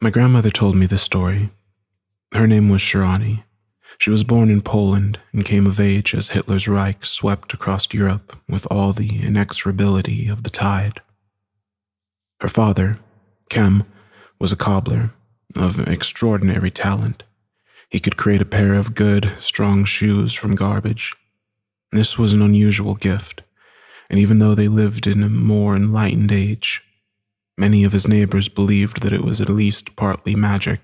My grandmother told me this story. Her name was Shirani. She was born in Poland and came of age as Hitler's Reich swept across Europe with all the inexorability of the tide. Her father, Kem, was a cobbler of extraordinary talent. He could create a pair of good, strong shoes from garbage. This was an unusual gift, and even though they lived in a more enlightened age, many of his neighbors believed that it was at least partly magic.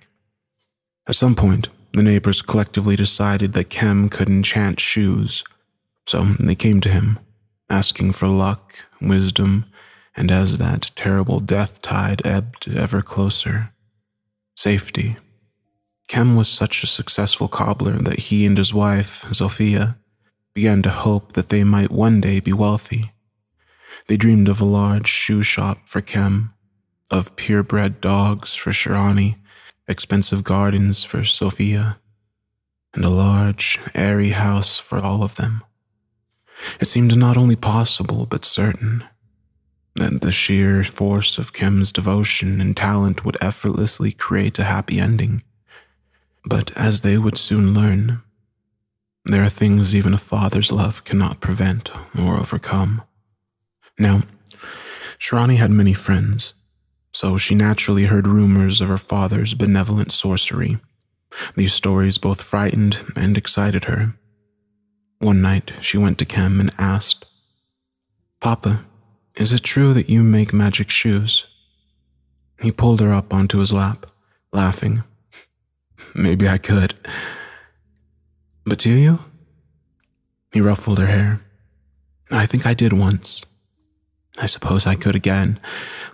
At some point, the neighbors collectively decided that Kem could enchant shoes, so they came to him, asking for luck, wisdom, and as that terrible death tide ebbed ever closer, safety. Kem was such a successful cobbler that he and his wife, Zofia, began to hope that they might one day be wealthy. They dreamed of a large shoe shop for Kem, of purebred dogs for Shirani, expensive gardens for Sophia, and a large, airy house for all of them. It seemed not only possible, but certain, that the sheer force of Kem's devotion and talent would effortlessly create a happy ending. But as they would soon learn, there are things even a father's love cannot prevent or overcome. Now, Shirani had many friends, so she naturally heard rumors of her father's benevolent sorcery. These stories both frightened and excited her. One night, she went to Kem and asked, "Papa, is it true that you make magic shoes?" He pulled her up onto his lap, laughing. "Maybe I could." "But do you?" He ruffled her hair. "I think I did once. I suppose I could again,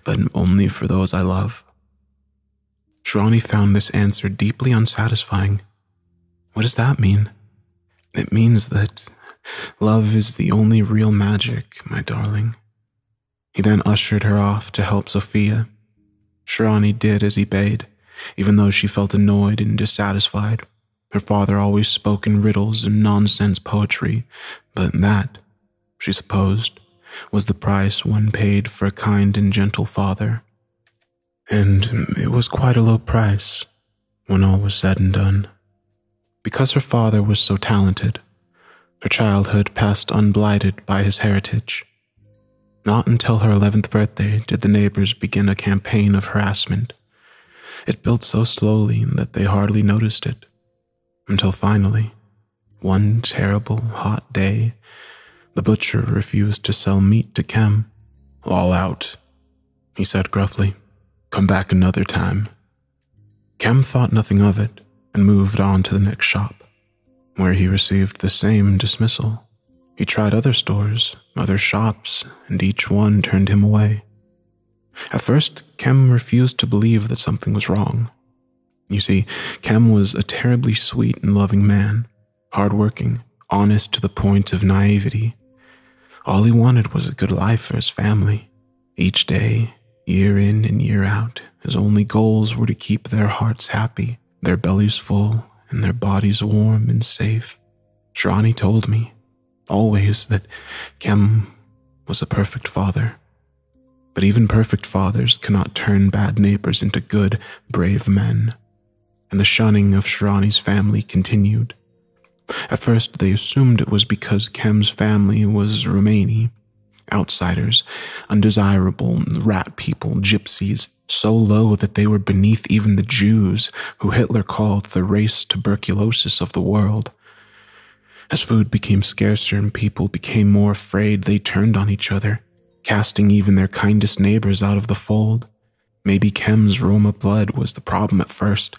but only for those I love." Shirani found this answer deeply unsatisfying. "What does that mean?" "It means that love is the only real magic, my darling." He then ushered her off to help Sophia. Shirani did as he bade, even though she felt annoyed and dissatisfied. Her father always spoke in riddles and nonsense poetry, but that, she supposed, was the price one paid for a kind and gentle father. And it was quite a low price, when all was said and done. Because her father was so talented, her childhood passed unblighted by his heritage. Not until her 11th birthday did the neighbors begin a campaign of harassment. It built so slowly that they hardly noticed it, until finally, one terrible hot day, the butcher refused to sell meat to Kem. "All out," he said gruffly. "Come back another time." Kem thought nothing of it and moved on to the next shop, where he received the same dismissal. He tried other stores, other shops, and each one turned him away. At first, Kem refused to believe that something was wrong. You see, Kem was a terribly sweet and loving man, hardworking, honest to the point of naivety. All he wanted was a good life for his family. Each day, year in and year out, his only goals were to keep their hearts happy, their bellies full, and their bodies warm and safe. Shirani told me, always, that Kem was a perfect father. But even perfect fathers cannot turn bad neighbors into good, brave men. And the shunning of Shirani's family continued. At first, they assumed it was because Kem's family was Romani, outsiders, undesirable, rat people, gypsies, so low that they were beneath even the Jews, who Hitler called the race tuberculosis of the world. As food became scarcer and people became more afraid, they turned on each other, casting even their kindest neighbors out of the fold. Maybe Kem's Roma blood was the problem at first,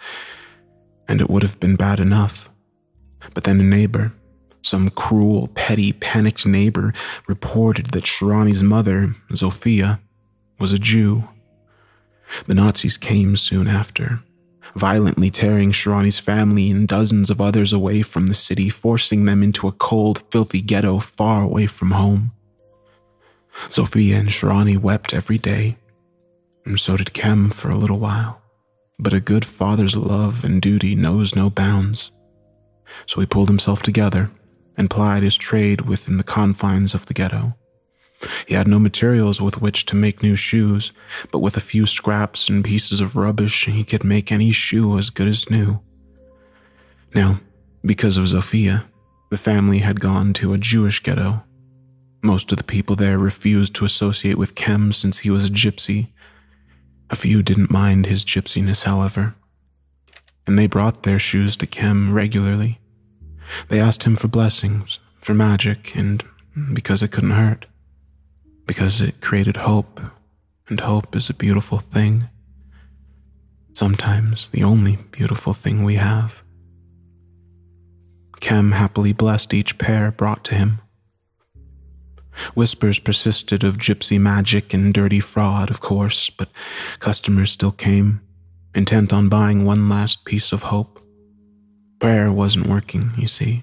and it would have been bad enough. But then a neighbor, some cruel, petty, panicked neighbor, reported that Shirani's mother, Zofia, was a Jew. The Nazis came soon after, violently tearing Shirani's family and dozens of others away from the city, forcing them into a cold, filthy ghetto far away from home. Zofia and Shirani wept every day, and so did Kem for a little while. But a good father's love and duty knows no bounds. So he pulled himself together and plied his trade within the confines of the ghetto. He had no materials with which to make new shoes, but with a few scraps and pieces of rubbish, he could make any shoe as good as new. Now, because of Zofia, the family had gone to a Jewish ghetto. Most of the people there refused to associate with Kem since he was a gypsy. A few didn't mind his gypsiness, however, and they brought their shoes to Kem regularly. They asked him for blessings, for magic, and because it couldn't hurt. Because it created hope, and hope is a beautiful thing. Sometimes the only beautiful thing we have. Kem happily blessed each pair brought to him. Whispers persisted of gypsy magic and dirty fraud, of course, but customers still came, intent on buying one last piece of hope. Prayer wasn't working, you see,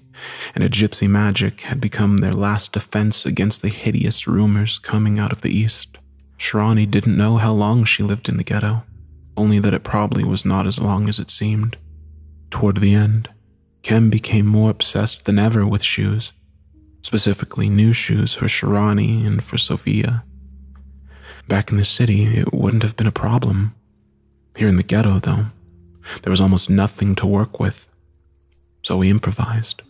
and a gypsy magic had become their last defense against the hideous rumors coming out of the east. Shirani didn't know how long she lived in the ghetto, only that it probably was not as long as it seemed. Toward the end, Kem became more obsessed than ever with shoes, specifically new shoes for Shirani and for Sophia. Back in the city, it wouldn't have been a problem. Here in the ghetto, though, there was almost nothing to work with. So we improvised.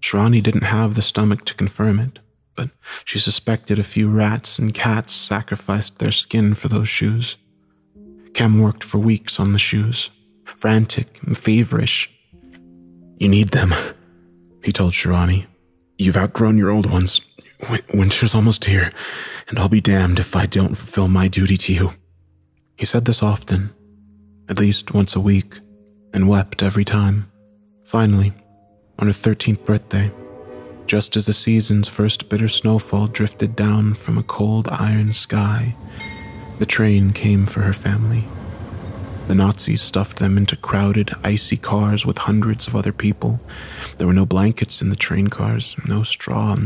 Shirani didn't have the stomach to confirm it, but she suspected a few rats and cats sacrificed their skin for those shoes. Kem worked for weeks on the shoes, frantic and feverish. "You need them," he told Shirani. "You've outgrown your old ones. Winter's almost here, and I'll be damned if I don't fulfill my duty to you." He said this often, at least once a week, and wept every time. Finally, on her 13th birthday, just as the season's first bitter snowfall drifted down from a cold iron sky, the train came for her family. The Nazis stuffed them into crowded, icy cars with hundreds of other people. There were no blankets in the train cars, no straw,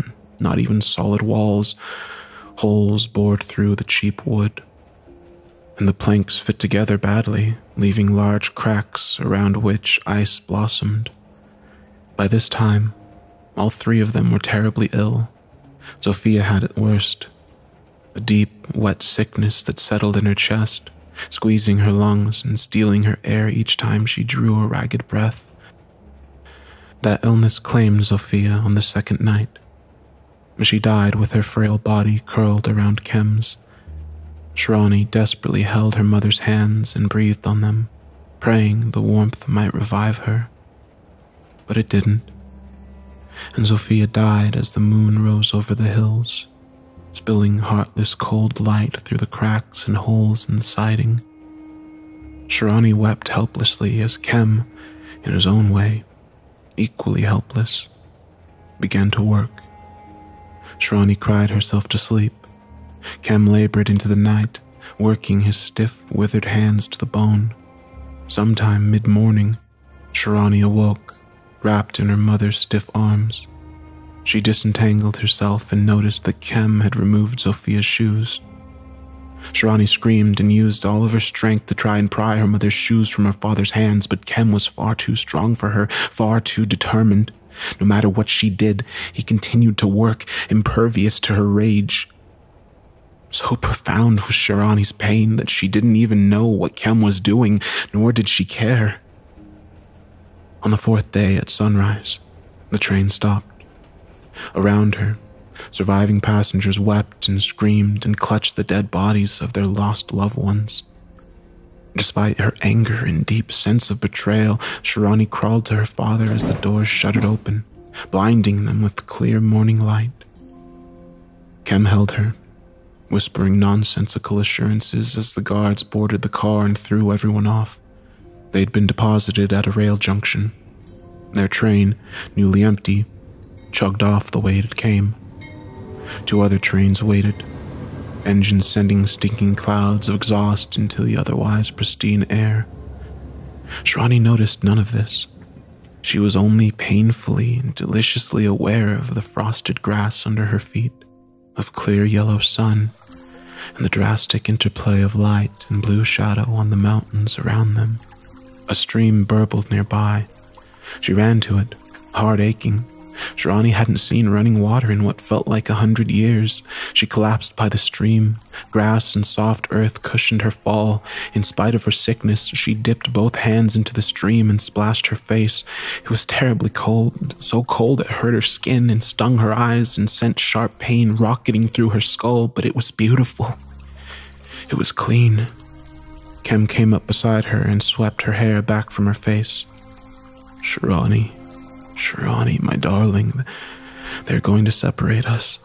not even solid walls, holes bored through the cheap wood. And the planks fit together badly, leaving large cracks around which ice blossomed. By this time, all three of them were terribly ill. Sophia had it worst. A deep, wet sickness that settled in her chest, squeezing her lungs and stealing her air each time she drew a ragged breath. That illness claimed Sophia on the second night. She died with her frail body curled around Kem's. Shirani desperately held her mother's hands and breathed on them, praying the warmth might revive her. But it didn't, and Sophia died as the moon rose over the hills, spilling heartless cold light through the cracks and holes in the siding. Shirani wept helplessly as Kem, in his own way, equally helpless, began to work. Shirani cried herself to sleep. Kem labored into the night, working his stiff, withered hands to the bone. Sometime mid-morning, Shirani awoke, wrapped in her mother's stiff arms. She disentangled herself and noticed that Kem had removed Sophia's shoes. Shirani screamed and used all of her strength to try and pry her mother's shoes from her father's hands, but Kem was far too strong for her, far too determined. No matter what she did, he continued to work, impervious to her rage. So profound was Shirani's pain that she didn't even know what Kem was doing, nor did she care. On the fourth day at sunrise, the train stopped. Around her, surviving passengers wept and screamed and clutched the dead bodies of their lost loved ones. Despite her anger and deep sense of betrayal, Shirani crawled to her father as the doors shuddered open, blinding them with clear morning light. Kem held her, whispering nonsensical assurances as the guards boarded the car and threw everyone off. They'd been deposited at a rail junction. Their train, newly empty, chugged off the way it came. Two other trains waited, engines sending stinking clouds of exhaust into the otherwise pristine air. Shirani noticed none of this. She was only painfully and deliciously aware of the frosted grass under her feet, of clear yellow sun, and the drastic interplay of light and blue shadow on the mountains around them. A stream burbled nearby. She ran to it, heart aching, Shirani hadn't seen running water in what felt like 100 years. She collapsed by the stream. Grass and soft earth cushioned her fall. In spite of her sickness, she dipped both hands into the stream and splashed her face. It was terribly cold, so cold it hurt her skin and stung her eyes and sent sharp pain rocketing through her skull, but it was beautiful. It was clean. Kem came up beside her and swept her hair back from her face. Shirani, my darling, they're going to separate us.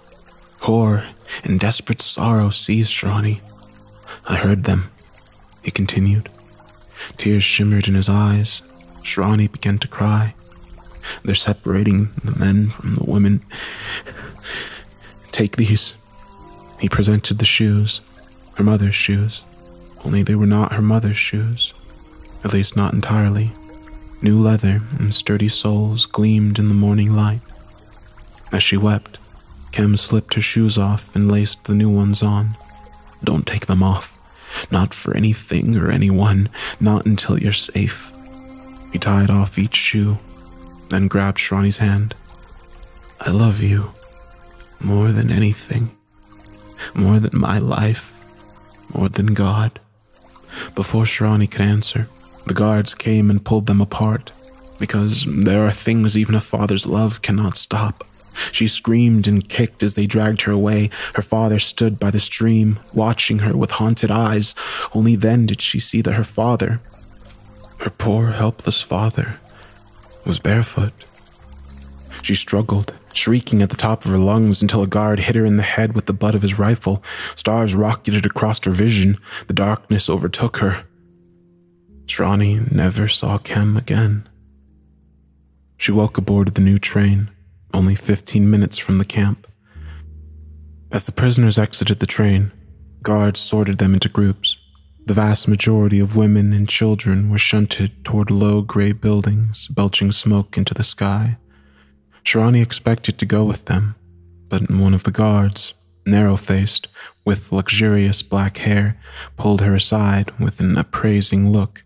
Horror and desperate sorrow seized Shirani. I heard them, he continued. Tears shimmered in his eyes. Shirani began to cry. They're separating the men from the women. Take these. He presented the shoes, her mother's shoes, only they were not her mother's shoes, at least not entirely. New leather and sturdy soles gleamed in the morning light. As she wept, Kem slipped her shoes off and laced the new ones on. Don't take them off. Not for anything or anyone, not until you're safe. He tied off each shoe, then grabbed Shirani's hand. I love you, more than anything, more than my life, more than God. Before Shirani could answer, the guards came and pulled them apart, because there are things even a father's love cannot stop. She screamed and kicked as they dragged her away. Her father stood by the stream, watching her with haunted eyes. Only then did she see that her father, her poor, helpless father, was barefoot. She struggled, shrieking at the top of her lungs until a guard hit her in the head with the butt of his rifle. Stars rocketed across her vision. The darkness overtook her. Shirani never saw Kem again. She woke aboard the new train, only 15 minutes from the camp. As the prisoners exited the train, guards sorted them into groups. The vast majority of women and children were shunted toward low gray buildings, belching smoke into the sky. Shirani expected to go with them, but one of the guards, narrow-faced, with luxurious black hair, pulled her aside with an appraising look.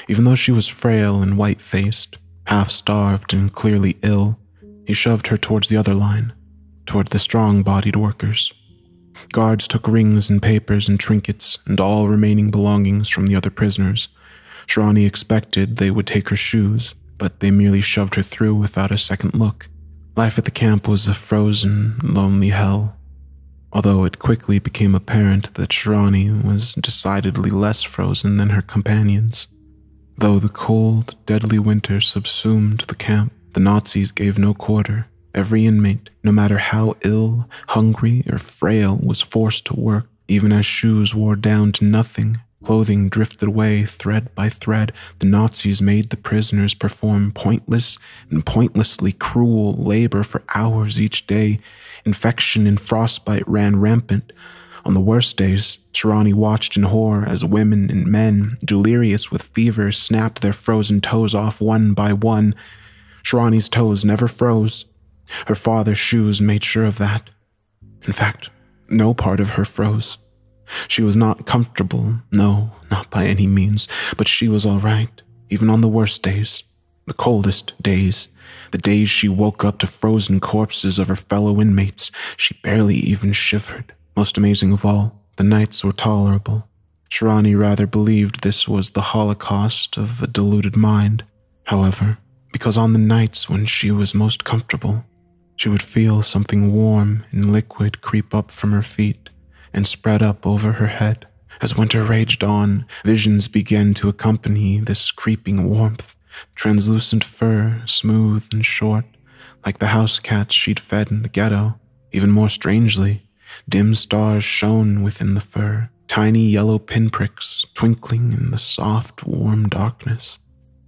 Even though she was frail and white-faced, half-starved and clearly ill, he shoved her towards the other line, toward the strong-bodied workers. Guards took rings and papers and trinkets and all remaining belongings from the other prisoners. Shirani expected they would take her shoes, but they merely shoved her through without a second look. Life at the camp was a frozen, lonely hell, although it quickly became apparent that Shirani was decidedly less frozen than her companions. Though the cold, deadly winter subsumed the camp, the Nazis gave no quarter. Every inmate, no matter how ill, hungry, or frail, was forced to work. Even as shoes wore down to nothing, clothing drifted away thread by thread, the Nazis made the prisoners perform pointless and pointlessly cruel labor for hours each day. Infection and frostbite ran rampant. On the worst days, Shirani watched in horror as women and men, delirious with fever, snapped their frozen toes off one by one. Shirani's toes never froze. Her father's shoes made sure of that. In fact, no part of her froze. She was not comfortable, no, not by any means, but she was all right, even on the worst days, the coldest days, the days she woke up to frozen corpses of her fellow inmates. She barely even shivered. Most amazing of all, the nights were tolerable. Shirani rather believed this was the Holocaust of a deluded mind. However, because on the nights when she was most comfortable, she would feel something warm and liquid creep up from her feet and spread up over her head. As winter raged on, visions began to accompany this creeping warmth. Translucent fur, smooth and short, like the house cats she'd fed in the ghetto. Even more strangely, dim stars shone within the fur, tiny yellow pinpricks twinkling in the soft, warm darkness.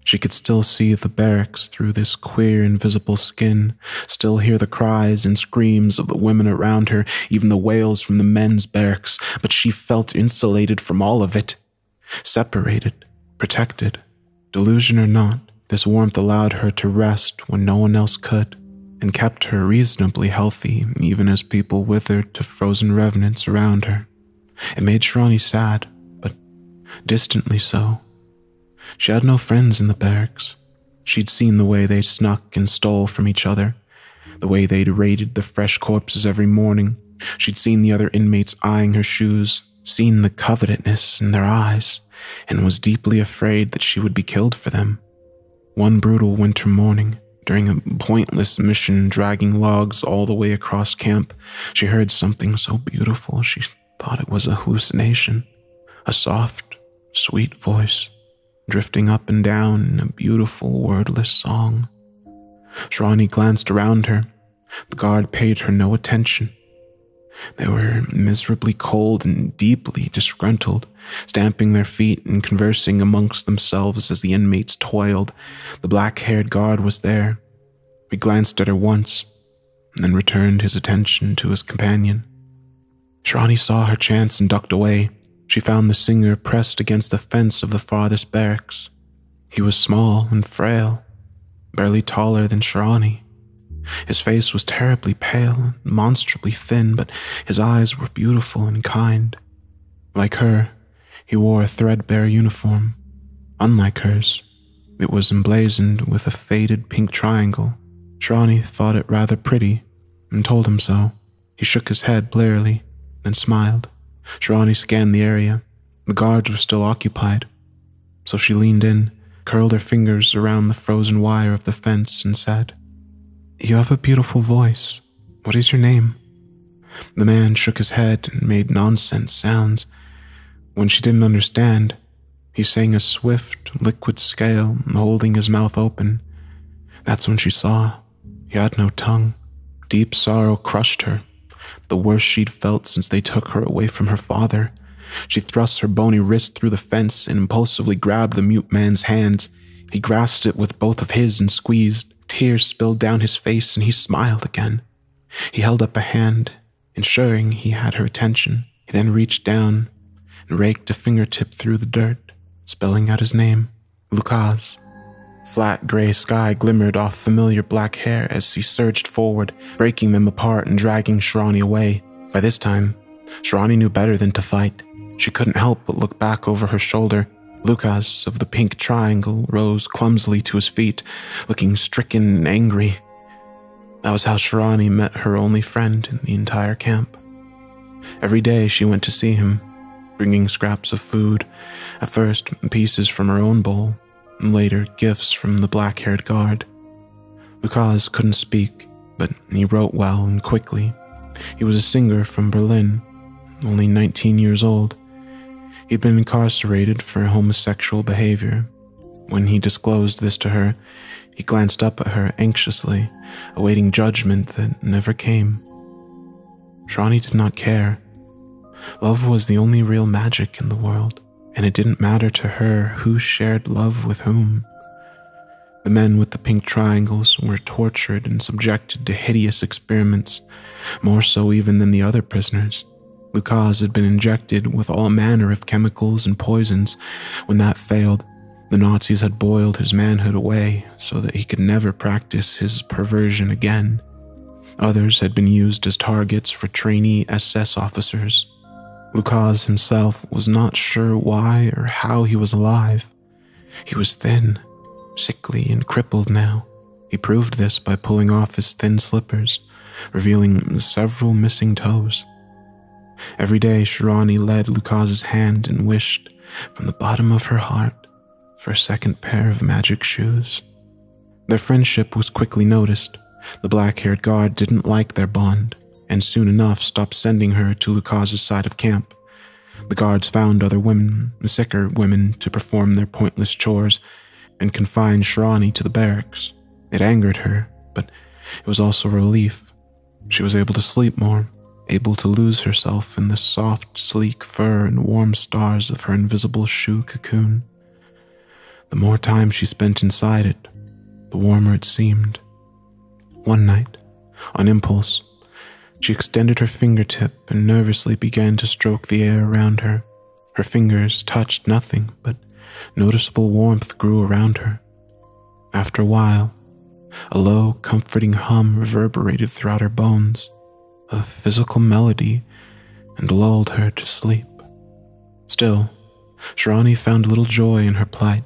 She could still see the barracks through this queer, invisible skin, still hear the cries and screams of the women around her, even the wails from the men's barracks, but she felt insulated from all of it. Separated, protected. Delusion or not, this warmth allowed her to rest when no one else could, and kept her reasonably healthy, even as people withered to frozen revenants around her. It made Shirani sad, but distantly so. She had no friends in the barracks. She'd seen the way they snuck and stole from each other, The way they'd raided the fresh corpses every morning. She'd seen the other inmates eyeing her shoes, seen the covetousness in their eyes, and was deeply afraid that she would be killed for them. One brutal winter morning, during a pointless mission dragging logs all the way across camp, she heard something so beautiful she thought it was a hallucination. A soft, sweet voice, drifting up and down in a beautiful, wordless song. Shirani glanced around her. The guard paid her no attention. They were miserably cold and deeply disgruntled, stamping their feet and conversing amongst themselves as the inmates toiled. The black-haired guard was there. He glanced at her once, and then returned his attention to his companion. Shirani saw her chance and ducked away. She found the singer pressed against the fence of the farthest barracks. He was small and frail, barely taller than Shirani. His face was terribly pale and monstrously thin, but his eyes were beautiful and kind. Like her, he wore a threadbare uniform. Unlike hers, it was emblazoned with a faded pink triangle. Shirani thought it rather pretty and told him so. He shook his head blearily, then smiled. Shirani scanned the area. The guards were still occupied, so she leaned in, curled her fingers around the frozen wire of the fence, and said, "You have a beautiful voice. What is your name?" The man shook his head and made nonsense sounds. When she didn't understand, he sang a swift, liquid scale, holding his mouth open. That's when she saw he had no tongue. Deep sorrow crushed her, the worst she'd felt since they took her away from her father. She thrust her bony wrist through the fence and impulsively grabbed the mute man's hands. He grasped it with both of his and squeezed. Tears spilled down his face and he smiled again. He held up a hand, ensuring he had her attention. He then reached down and raked a fingertip through the dirt, spelling out his name, Lucas. Flat gray sky glimmered off familiar black hair as he surged forward, breaking them apart and dragging Shirani away. By this time, Shirani knew better than to fight. She couldn't help but look back over her shoulder. Lucas of the pink triangle rose clumsily to his feet, looking stricken and angry. That was how Shirani met her only friend in the entire camp. Every day she went to see him, bringing scraps of food, at first pieces from her own bowl, and later gifts from the black-haired guard. Lucas couldn't speak, but he wrote well and quickly. He was a singer from Berlin, only 19 years old. He'd been incarcerated for homosexual behavior. When he disclosed this to her, he glanced up at her anxiously, awaiting judgment that never came. Shirani did not care. Love was the only real magic in the world, and it didn't matter to her who shared love with whom. The men with the pink triangles were tortured and subjected to hideous experiments, more so even than the other prisoners. Lucas had been injected with all manner of chemicals and poisons. When that failed, the Nazis had boiled his manhood away so that he could never practice his perversion again. Others had been used as targets for trainee SS officers. Lucas himself was not sure why or how he was alive. He was thin, sickly, and crippled now. He proved this by pulling off his thin slippers, revealing several missing toes. Every day, Shirani led Lucas's hand and wished, from the bottom of her heart, for a second pair of magic shoes. Their friendship was quickly noticed. The black-haired guard didn't like their bond, and soon enough stopped sending her to Lucas's side of camp. The guards found other women, sicker women, to perform their pointless chores, and confined Shirani to the barracks. It angered her, but it was also a relief. She was able to sleep more, able to lose herself in the soft, sleek fur and warm stars of her invisible shoe cocoon. The more time she spent inside it, the warmer it seemed. One night, on impulse, she extended her fingertip and nervously began to stroke the air around her. Her fingers touched nothing, but noticeable warmth grew around her. After a while, a low, comforting hum reverberated throughout her bones, a physical melody, and lulled her to sleep. Still, Shirani found little joy in her plight.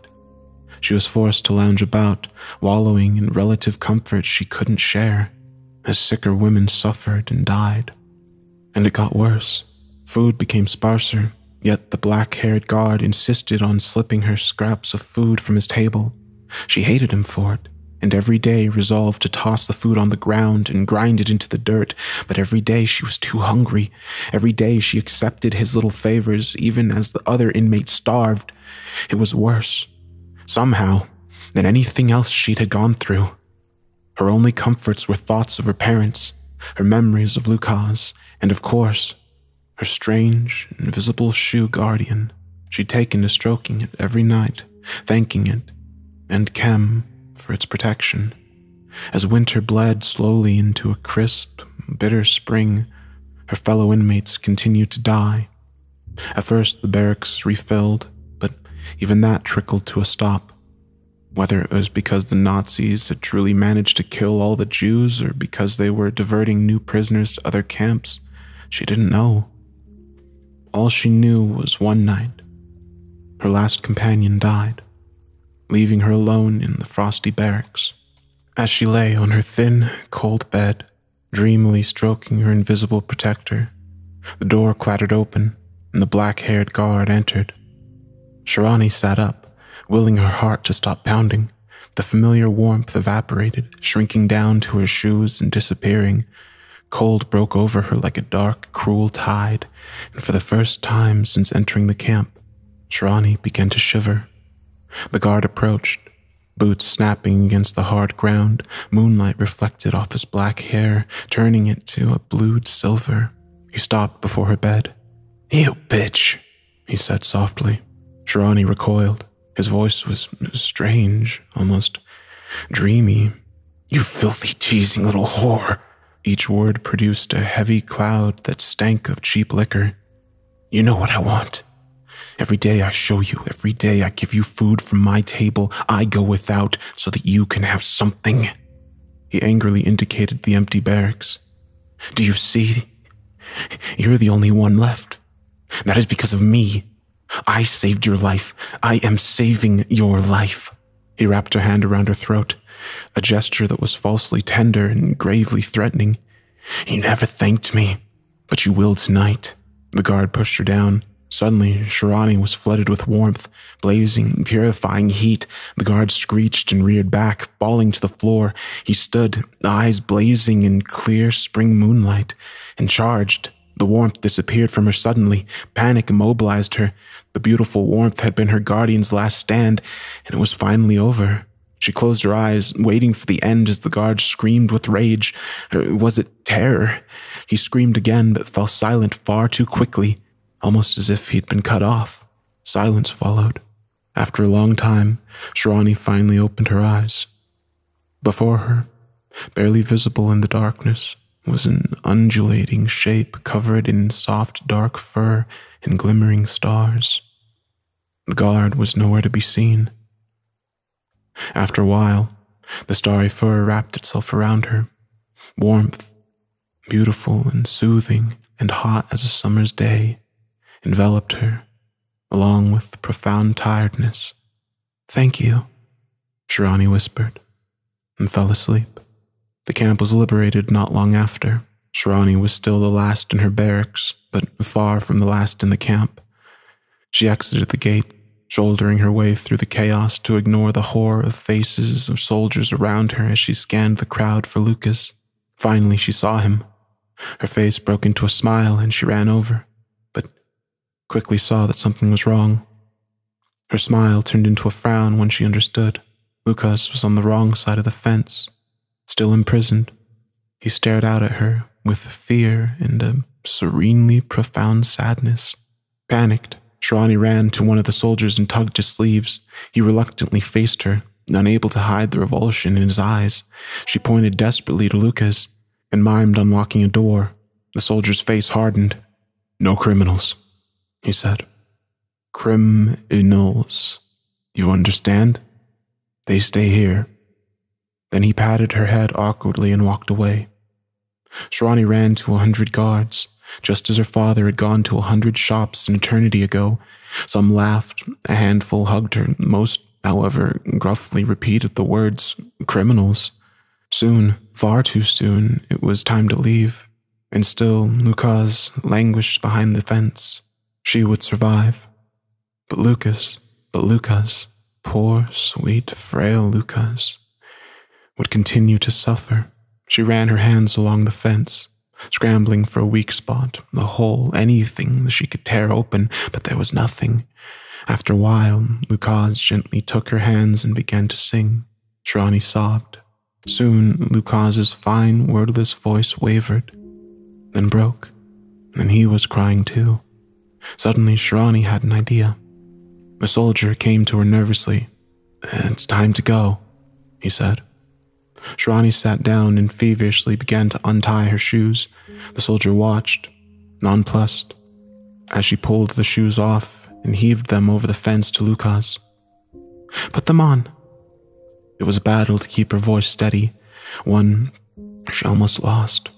She was forced to lounge about, wallowing in relative comfort she couldn't share. as sicker women suffered and died. And it got worse. Food became sparser, yet the black-haired guard insisted on slipping her scraps of food from his table. She hated him for it, and every day resolved to toss the food on the ground and grind it into the dirt, but every day she was too hungry. Every day she accepted his little favors, even as the other inmates starved. It was worse, somehow, than anything else she'd had gone through. Her only comforts were thoughts of her parents, her memories of Lucas, and of course, her strange, invisible shoe guardian. She'd taken to stroking it every night, thanking it, and Chem for its protection. As winter bled slowly into a crisp, bitter spring, her fellow inmates continued to die. At first, the barracks refilled, but even that trickled to a stop. Whether it was because the Nazis had truly managed to kill all the Jews or because they were diverting new prisoners to other camps, she didn't know. All she knew was one night, her last companion died, leaving her alone in the frosty barracks. As she lay on her thin, cold bed, dreamily stroking her invisible protector, the door clattered open and the black-haired guard entered. Shirani sat up, willing her heart to stop pounding. The familiar warmth evaporated, shrinking down to her shoes and disappearing. Cold broke over her like a dark, cruel tide, and for the first time since entering the camp, Shirani began to shiver. The guard approached, boots snapping against the hard ground, moonlight reflected off his black hair, turning it to a blued silver. He stopped before her bed. "You bitch," he said softly. Shirani recoiled. His voice was strange, almost dreamy. "You filthy, teasing little whore." Each word produced a heavy cloud that stank of cheap liquor. "You know what I want. Every day I show you, every day I give you food from my table, I go without so that you can have something." He angrily indicated the empty barracks. "Do you see? You're the only one left. That is because of me. I saved your life. I am saving your life." He wrapped her hand around her throat, a gesture that was falsely tender and gravely threatening. "You never thanked me, but you will tonight." The guard pushed her down. Suddenly, Shirani was flooded with warmth, blazing, purifying heat. The guard screeched and reared back, falling to the floor. He stood, eyes blazing in clear spring moonlight, and charged. The warmth disappeared from her suddenly. Panic immobilized her. The beautiful warmth had been her guardian's last stand, and it was finally over. She closed her eyes, waiting for the end as the guard screamed with rage. Or was it terror? He screamed again, but fell silent far too quickly, almost as if he'd been cut off. Silence followed. After a long time, Shirani finally opened her eyes. Before her, barely visible in the darkness, was an undulating shape covered in soft dark fur and glimmering stars. The guard was nowhere to be seen. After a while, the starry fur wrapped itself around her. Warmth, beautiful and soothing and hot as a summer's day, enveloped her, along with profound tiredness. "Thank you," Shirani whispered, and fell asleep. The camp was liberated not long after. Shirani was still the last in her barracks, but far from the last in the camp. She exited the gate, shouldering her way through the chaos to ignore the horror of faces of soldiers around her as she scanned the crowd for Lucas. Finally, she saw him. Her face broke into a smile and she ran over, but quickly saw that something was wrong. Her smile turned into a frown when she understood. Lucas was on the wrong side of the fence, still imprisoned. He stared out at her with fear and a serenely profound sadness. Panicked, Shirani ran to one of the soldiers and tugged his sleeves. He reluctantly faced her, unable to hide the revulsion in his eyes. She pointed desperately to Lucas and mimed unlocking a door. The soldier's face hardened. "No criminals," he said. "Criminals. You understand? They stay here." Then he patted her head awkwardly and walked away. Shirani ran to 100 guards, just as her father had gone to 100 shops an eternity ago. Some laughed, a handful hugged her. Most, however, gruffly repeated the words, "criminals." Soon, far too soon, it was time to leave, and still Lucas languished behind the fence. She would survive. But Lucas, poor, sweet, frail Lucas, would continue to suffer. She ran her hands along the fence, scrambling for a weak spot, a hole, anything that she could tear open, but there was nothing. After a while, Lucas gently took her hands and began to sing. Shirani sobbed. Soon, Lucas's fine, wordless voice wavered, then broke, and he was crying too. Suddenly, Shirani had an idea. A soldier came to her nervously. "It's time to go," he said. Shirani sat down and feverishly began to untie her shoes. The soldier watched, nonplussed, as she pulled the shoes off and heaved them over the fence to Lucas. "Put them on." It was a battle to keep her voice steady, one she almost lost.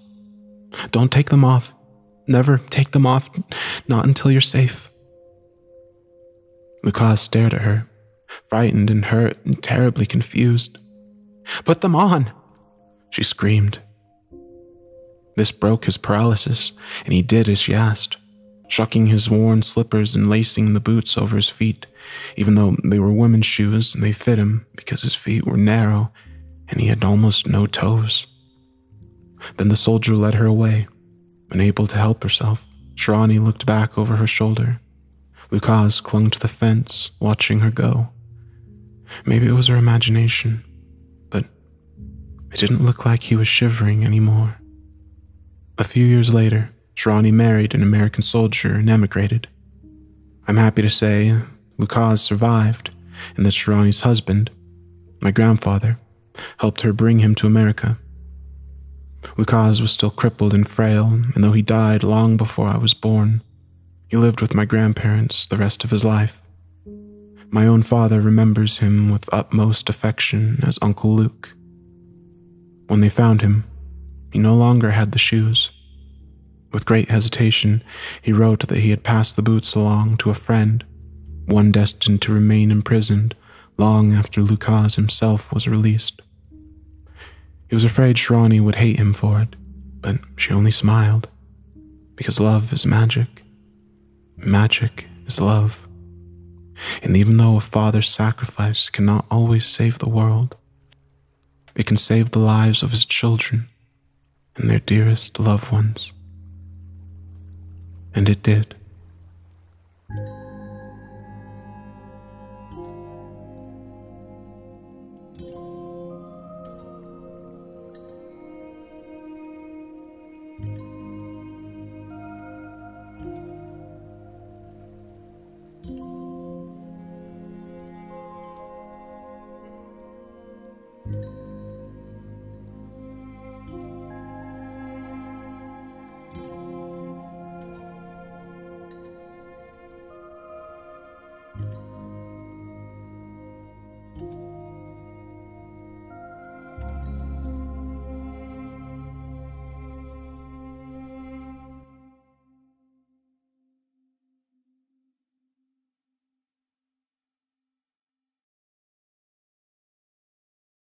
"Don't take them off. Never take them off, not until you're safe." Lucas stared at her, frightened and hurt and terribly confused. "Put them on!" she screamed. This broke his paralysis, and he did as she asked, shucking his worn slippers and lacing the boots over his feet. Even though they were women's shoes, they fit him because his feet were narrow and he had almost no toes. Then the soldier led her away. Unable to help herself, Shirani looked back over her shoulder. Lucas clung to the fence, watching her go. Maybe it was her imagination, but it didn't look like he was shivering anymore. A few years later, Shirani married an American soldier and emigrated. I'm happy to say Lucas survived, and that Shirani's husband, my grandfather, helped her bring him to America. Lucas was still crippled and frail, and though he died long before I was born, he lived with my grandparents the rest of his life. My own father remembers him with utmost affection as Uncle Luke. When they found him, he no longer had the shoes. With great hesitation, he wrote that he had passed the boots along to a friend, one destined to remain imprisoned long after Lucas himself was released. He was afraid Shirani would hate him for it, but she only smiled, because love is magic. Magic is love. And even though a father's sacrifice cannot always save the world, it can save the lives of his children and their dearest loved ones. And it did.